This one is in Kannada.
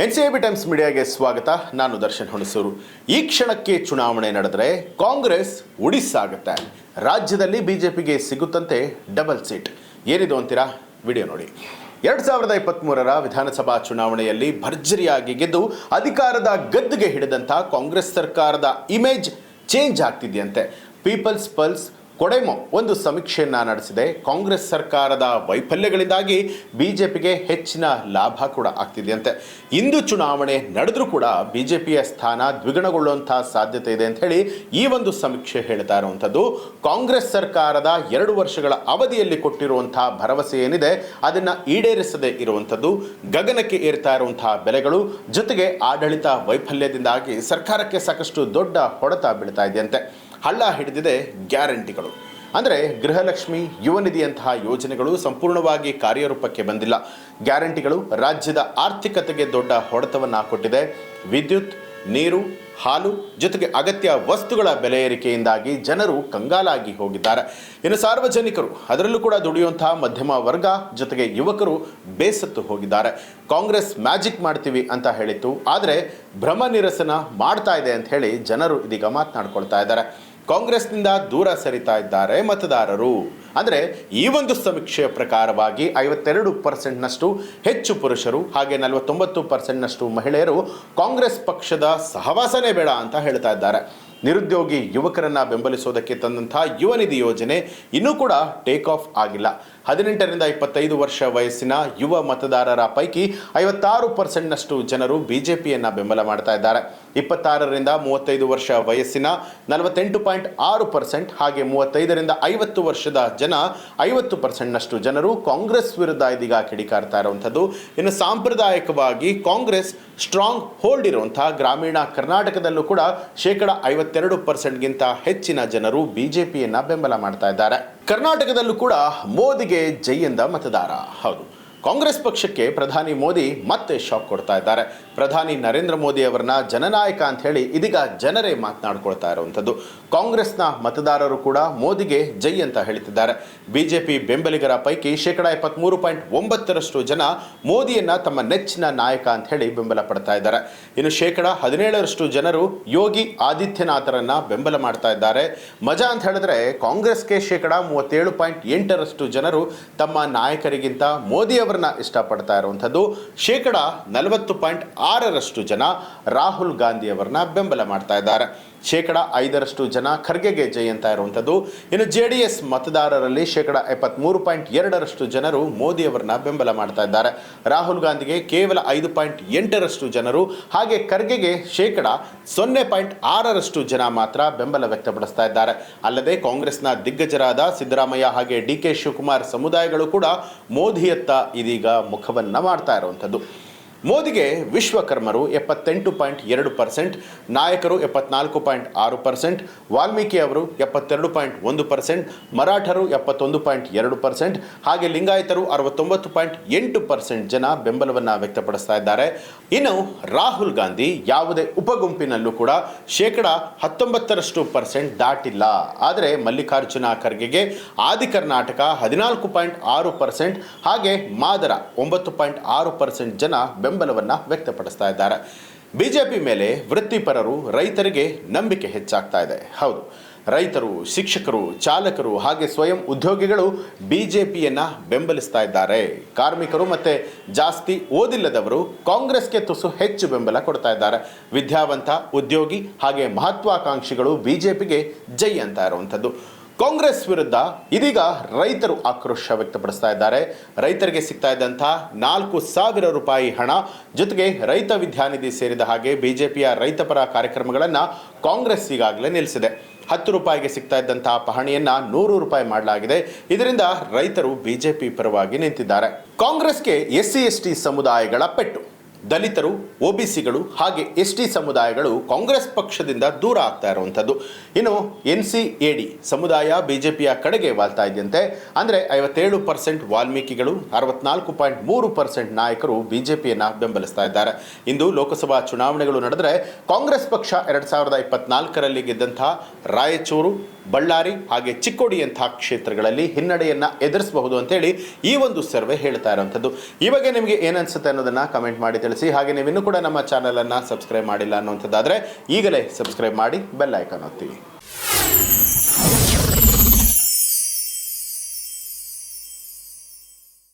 ಎನ್ಸಿಐಬಿ ಟೈಮ್ಸ್ ಮೀಡಿಯಾಗೆ ಸ್ವಾಗತ. ನಾನು ದರ್ಶನ್ ಹುಣಸೂರು. ಈ ಕ್ಷಣಕ್ಕೆ ಚುನಾವಣೆ ನಡೆದರೆ ಕಾಂಗ್ರೆಸ್ ಉಡಿಸಾಗುತ್ತೆ. ರಾಜ್ಯದಲ್ಲಿ ಬಿಜೆಪಿಗೆ ಸಿಗುತ್ತಂತೆ ಡಬಲ್ ಸೀಟ್. ಏನಿದು ಅಂತೀರಾ? ವಿಡಿಯೋ ನೋಡಿ. 2023ರ ವಿಧಾನಸಭಾ ಚುನಾವಣೆಯಲ್ಲಿ ಭರ್ಜರಿಯಾಗಿ ಗೆದ್ದು ಅಧಿಕಾರದ ಗದ್ದುಗೆ ಹಿಡಿದಂಥ ಕಾಂಗ್ರೆಸ್ ಸರ್ಕಾರದ ಇಮೇಜ್ ಚೇಂಜ್ ಆಗ್ತಿದೆಯಂತೆ. ಪೀಪಲ್ಸ್ ಪಲ್ಸ್ ಕೊಡೆಮೊ ಒಂದು ಸಮೀಕ್ಷೆಯನ್ನು ನಡೆಸಿದೆ. ಕಾಂಗ್ರೆಸ್ ಸರ್ಕಾರದ ವೈಫಲ್ಯಗಳಿಂದಾಗಿ ಬಿಜೆಪಿಗೆ ಹೆಚ್ಚಿನ ಲಾಭ ಕೂಡ ಆಗ್ತಿದೆಯಂತೆ. ಇಂದು ಚುನಾವಣೆ ನಡೆದರೂ ಕೂಡ ಬಿಜೆಪಿಯ ಸ್ಥಾನ ದ್ವಿಗುಣಗೊಳ್ಳುವಂಥ ಸಾಧ್ಯತೆ ಇದೆ ಅಂತ ಹೇಳಿ ಈ ಒಂದು ಸಮೀಕ್ಷೆ ಹೇಳ್ತಾ ಇರುವಂಥದ್ದು. ಕಾಂಗ್ರೆಸ್ ಸರ್ಕಾರದ 2 ವರ್ಷಗಳ ಅವಧಿಯಲ್ಲಿ ಕೊಟ್ಟಿರುವಂಥ ಭರವಸೆ ಏನಿದೆ ಅದನ್ನು ಈಡೇರಿಸದೇ ಇರುವಂಥದ್ದು, ಗಗನಕ್ಕೆ ಏರ್ತಾ ಇರುವಂತಹ ಬೆಲೆಗಳು, ಜೊತೆಗೆ ಆಡಳಿತ ವೈಫಲ್ಯದಿಂದಾಗಿ ಸರ್ಕಾರಕ್ಕೆ ಸಾಕಷ್ಟು ದೊಡ್ಡ ಹೊಡೆತ ಬೀಳ್ತಾ ಇದೆಯಂತೆ. ಹಳ್ಳ ಹಿಡಿದಿದೆ ಗ್ಯಾರಂಟಿಗಳು. ಅಂದರೆ ಗೃಹಲಕ್ಷ್ಮಿ, ಯುವ ನಿಧಿಯಂತಹ ಯೋಜನೆಗಳು ಸಂಪೂರ್ಣವಾಗಿ ಕಾರ್ಯರೂಪಕ್ಕೆ ಬಂದಿಲ್ಲ. ಗ್ಯಾರಂಟಿಗಳು ರಾಜ್ಯದ ಆರ್ಥಿಕತೆಗೆ ದೊಡ್ಡ ಹೊಡೆತವನ್ನು ಕೊಟ್ಟಿದೆ. ವಿದ್ಯುತ್, ನೀರು, ಹಾಲು ಜೊತೆಗೆ ಅಗತ್ಯ ವಸ್ತುಗಳ ಬೆಲೆ ಏರಿಕೆಯಿಂದಾಗಿ ಜನರು ಕಂಗಾಲಾಗಿ ಹೋಗಿದ್ದಾರೆ. ಇನ್ನು ಸಾರ್ವಜನಿಕರು, ಅದರಲ್ಲೂ ಕೂಡ ದುಡಿಯುವಂತಹ ಮಧ್ಯಮ ವರ್ಗ ಜೊತೆಗೆ ಯುವಕರು ಬೇಸತ್ತು ಹೋಗಿದ್ದಾರೆ. ಕಾಂಗ್ರೆಸ್ ಮ್ಯಾಜಿಕ್ ಮಾಡ್ತೀವಿ ಅಂತ ಹೇಳಿತ್ತು, ಆದರೆ ಭ್ರಮ ನಿರಸನ ಮಾಡ್ತಾ ಇದೆ ಅಂತ ಹೇಳಿ ಜನರು ಇದೀಗ ಮಾತನಾಡ್ಕೊಳ್ತಾ ಇದ್ದಾರೆ. ಕಾಂಗ್ರೆಸ್ನಿಂದ ದೂರ ಸರಿತಾ ಇದ್ದಾರೆ ಮತದಾರರು. ಅಂದರೆ ಈ ಒಂದು ಸಮೀಕ್ಷೆಯ ಪ್ರಕಾರವಾಗಿ 52%ನಷ್ಟು ಹೆಚ್ಚು ಪುರುಷರು ಹಾಗೆ 49%ನಷ್ಟು ಮಹಿಳೆಯರು ಕಾಂಗ್ರೆಸ್ ಪಕ್ಷದ ಸಹವಾಸನೇ ಬೇಡ ಅಂತ ಹೇಳ್ತಾ ಇದ್ದಾರೆ. ನಿರುದ್ಯೋಗಿ ಯುವಕರನ್ನು ಬೆಂಬಲಿಸೋದಕ್ಕೆ ತಂದಂಥ ಯುವ ನಿಧಿ ಯೋಜನೆ ಇನ್ನೂ ಕೂಡ ಟೇಕ್ ಆಫ್ ಆಗಿಲ್ಲ. 18ರಿಂದ 25 ವರ್ಷ ವಯಸ್ಸಿನ ಯುವ ಮತದಾರರ ಪೈಕಿ 56%ನಷ್ಟು ಜನರು ಬಿಜೆಪಿಯನ್ನು ಬೆಂಬಲ ಮಾಡ್ತಾ ಇದ್ದಾರೆ. 26ರಿಂದ 35 ವರ್ಷ ವಯಸ್ಸಿನ 48.6% ಹಾಗೆ 35ರಿಂದ 50 ವರ್ಷದ ಜನ 50%ನಷ್ಟು ಜನರು ಕಾಂಗ್ರೆಸ್ ವಿರುದ್ಧ ಇದೀಗ ಕಿಡಿಕಾರ್ತಾ ಇರುವಂಥದ್ದು. ಇನ್ನು ಸಾಂಪ್ರದಾಯಿಕವಾಗಿ ಕಾಂಗ್ರೆಸ್ ಸ್ಟ್ರಾಂಗ್ ಹೋಲ್ಡ್ ಇರುವಂತಹ ಗ್ರಾಮೀಣ ಕರ್ನಾಟಕದಲ್ಲೂ ಕೂಡ 52%ಗಿಂತ ಹೆಚ್ಚಿನ ಜನರು ಬಿಜೆಪಿಯನ್ನು ಬೆಂಬಲ ಮಾಡ್ತಾ ಇದ್ದಾರೆ. ಕರ್ನಾಟಕದಲ್ಲೂ ಕೂಡ ಮೋದಿಗೆ ಜೈ ಎಂದ ಮತದಾರ. ಹೌದು, ಕಾಂಗ್ರೆಸ್ ಪಕ್ಷಕ್ಕೆ ಪ್ರಧಾನಿ ಮೋದಿ ಮತ್ತೆ ಶಾಕ್ ಕೊಡ್ತಾ ಇದ್ದಾರೆ. ಪ್ರಧಾನಿ ನರೇಂದ್ರ ಮೋದಿ ಅವರನ್ನ ಜನನಾಯಕ ಅಂತ ಹೇಳಿ ಇದೀಗ ಜನರೇ ಮಾತನಾಡ್ಕೊಳ್ತಾ ಇರುವಂಥದ್ದು. ಕಾಂಗ್ರೆಸ್ನ ಮತದಾರರು ಕೂಡ ಮೋದಿಗೆ ಜೈ ಅಂತ ಹೇಳ್ತಿದ್ದಾರೆ. ಬಿಜೆಪಿ ಬೆಂಬಲಿಗರ ಪೈಕಿ 73.9% ಜನ ಮೋದಿಯನ್ನ ತಮ್ಮ ನೆಚ್ಚಿನ ನಾಯಕ ಅಂತ ಹೇಳಿ ಬೆಂಬಲ ಪಡ್ತಾ ಇದ್ದಾರೆ. ಇನ್ನು 17% ಜನರು ಯೋಗಿ ಆದಿತ್ಯನಾಥರನ್ನ ಬೆಂಬಲ ಮಾಡ್ತಾ ಇದ್ದಾರೆ. ಮಜಾ ಅಂತ ಹೇಳಿದ್ರೆ ಕಾಂಗ್ರೆಸ್ಗೆ 37.8% ಜನರು ತಮ್ಮ ನಾಯಕರಿಗಿಂತ ಮೋದಿ ಅವರನ್ನ ಇಷ್ಟಪಡ್ತಾ ಇರುವಂಥದ್ದು. 40.6% ಜನ ರಾಹುಲ್ ಗಾಂಧಿ ಅವರನ್ನ ಬೆಂಬಲ ಮಾಡ್ತಾ ಇದ್ದಾರೆ. 5% ಜನ ಖರ್ಗೆಗೆ ಜೈ ಅಂತ ಇರುವಂಥದ್ದು. ಇನ್ನು JDS ಮತದಾರರಲ್ಲಿ 73.2% ಜನರು ಮೋದಿ ಅವರನ್ನ ಬೆಂಬಲ ಮಾಡ್ತಾ ಇದ್ದಾರೆ. ರಾಹುಲ್ ಗಾಂಧಿಗೆ ಕೇವಲ 5.8% ಜನರು ಹಾಗೆ ಖರ್ಗೆಗೆ 0.6% ಜನ ಮಾತ್ರ ಬೆಂಬಲ ವ್ಯಕ್ತಪಡಿಸ್ತಾ ಇದ್ದಾರೆ. ಅಲ್ಲದೆ ಕಾಂಗ್ರೆಸ್ನ ದಿಗ್ಗಜರಾದ ಸಿದ್ದರಾಮಯ್ಯ ಹಾಗೆ DK ಶಿವಕುಮಾರ್ ಸಮುದಾಯಗಳು ಕೂಡ ಮೋದಿಯತ್ತ ಇದೀಗ ಮುಖವನ್ನ ಮಾಡ್ತಾ ಇರುವಂಥದ್ದು. ಮೋದಿಗೆ ವಿಶ್ವಕರ್ಮರು 78.2%, ನಾಯಕರು 74.6%, ವಾಲ್ಮೀಕಿ ಅವರು 72.1%, ಮರಾಠರು 71.2% ಹಾಗೆ ಲಿಂಗಾಯತರು 69.8% ಜನ ಬೆಂಬಲವನ್ನು ವ್ಯಕ್ತಪಡಿಸ್ತಾ ಇದ್ದಾರೆ. ಇನ್ನು ರಾಹುಲ್ ಗಾಂಧಿ ಯಾವುದೇ ಉಪಗುಂಪಿನಲ್ಲೂ ಕೂಡ 19% ದಾಟಿಲ್ಲ. ಆದರೆ ಮಲ್ಲಿಕಾರ್ಜುನ ಖರ್ಗೆಗೆ ಆದಿ ಕರ್ನಾಟಕ 14.6% ಹಾಗೆ ಮಾದರ 9.6% ಜನ ಬೆಂಬಲವನ್ನು ವ್ಯಕ್ತಪಡಿಸ್ತಾ ಇದ್ದಾರೆ. ಬಿಜೆಪಿ ಮೇಲೆ ವೃತ್ತಿಪರರು, ರೈತರಿಗೆ ನಂಬಿಕೆ ಹೆಚ್ಚಾಗ್ತಾ ಇದೆ. ಹೌದು, ರೈತರು, ಶಿಕ್ಷಕರು, ಚಾಲಕರು ಹಾಗೆ ಸ್ವಯಂ ಉದ್ಯೋಗಿಗಳು ಬಿಜೆಪಿಯನ್ನು ಬೆಂಬಲಿಸ್ತಾ ಇದ್ದಾರೆ. ಕಾರ್ಮಿಕರು ಮತ್ತು ಜಾಸ್ತಿ ಓದಿಲ್ಲದವರು ಕಾಂಗ್ರೆಸ್ಗೆ ತುಸು ಹೆಚ್ಚು ಬೆಂಬಲ ಕೊಡ್ತಾ ಇದ್ದಾರೆ. ವಿದ್ಯಾವಂತ, ಉದ್ಯೋಗಿ ಹಾಗೆ ಮಹತ್ವಾಕಾಂಕ್ಷಿಗಳು ಬಿಜೆಪಿಗೆ ಜೈ ಅಂತ ಇರುವಂಥದ್ದು. ಕಾಂಗ್ರೆಸ್ ವಿರುದ್ಧ ಇದೀಗ ರೈತರು ಆಕ್ರೋಶ ವ್ಯಕ್ತಪಡಿಸ್ತಾ ಇದ್ದಾರೆ. ರೈತರಿಗೆ ಸಿಗ್ತಾ ಇದ್ದಂಥ 4,000 ರೂಪಾಯಿ ಹಣ ಜೊತೆಗೆ ರೈತ ವಿದ್ಯಾನಿಧಿ ಸೇರಿದ ಹಾಗೆ ಬಿಜೆಪಿಯ ರೈತಪರ ಕಾರ್ಯಕ್ರಮಗಳನ್ನು ಕಾಂಗ್ರೆಸ್ ಈಗಾಗಲೇ ನಿಲ್ಲಿಸಿದೆ. 10 ರೂಪಾಯಿಗೆ ಸಿಗ್ತಾ ಇದ್ದಂತಹ ಪಹಣಿಯನ್ನ 100 ರೂಪಾಯಿ ಮಾಡಲಾಗಿದೆ. ಇದರಿಂದ ರೈತರು ಬಿಜೆಪಿ ಪರವಾಗಿ ನಿಂತಿದ್ದಾರೆ. ಕಾಂಗ್ರೆಸ್ಗೆ SC/ST ಸಮುದಾಯಗಳ ಪೆಟ್ಟು. ದಲಿತರು, OBCಗಳು ಹಾಗೆ ST ಸಮುದಾಯಗಳು ಕಾಂಗ್ರೆಸ್ ಪಕ್ಷದಿಂದ ದೂರ ಆಗ್ತಾ ಇರುವಂಥದ್ದು. ಇನ್ನು NCAD ಸಮುದಾಯ ಬಿಜೆಪಿಯ ಕಡೆಗೆ ವಾಲ್ತಾ ಇದೆಯಂತೆ. ಅಂದರೆ 57% ವಾಲ್ಮೀಕಿಗಳು, 64.3% ನಾಯಕರು ಬಿಜೆಪಿಯನ್ನು ಬೆಂಬಲಿಸ್ತಾ ಇದ್ದಾರೆ. ಇಂದು ಲೋಕಸಭಾ ಚುನಾವಣೆಗಳು ನಡೆದರೆ ಕಾಂಗ್ರೆಸ್ ಪಕ್ಷ 2024ರಲ್ಲಿ ಗೆದ್ದಂತಹ ರಾಯಚೂರು, ಬಳ್ಳಾರಿ ಹಾಗೆ ಚಿಕ್ಕೋಡಿಯಂತಹ ಕ್ಷೇತ್ರಗಳಲ್ಲಿ ಹಿನ್ನಡೆಯನ್ನು ಎದುರಿಸಬಹುದು ಅಂತೇಳಿ ಈ ಒಂದು ಸರ್ವೆ ಹೇಳ್ತಾ ಇರುವಂಥದ್ದು. ಈ ಬಗ್ಗೆ ನಿಮಗೆ ಏನನ್ಸುತ್ತೆ ಅನ್ನೋದನ್ನು ಕಮೆಂಟ್ ಮಾಡಿ ತಿಳಿಸಿ. ಹಾಗೆ ನೀವು ಇನ್ನೂ ಕೂಡ ನಮ್ಮ ಚಾನಲನ್ನು ಸಬ್ಸ್ಕ್ರೈಬ್ ಮಾಡಿಲ್ಲ ಅನ್ನುವಂಥದ್ದಾದರೆ ಈಗಲೇ ಸಬ್ಸ್ಕ್ರೈಬ್ ಮಾಡಿ ಬೆಲ್ ಐಕಾನ್ ಒತ್ತಿ.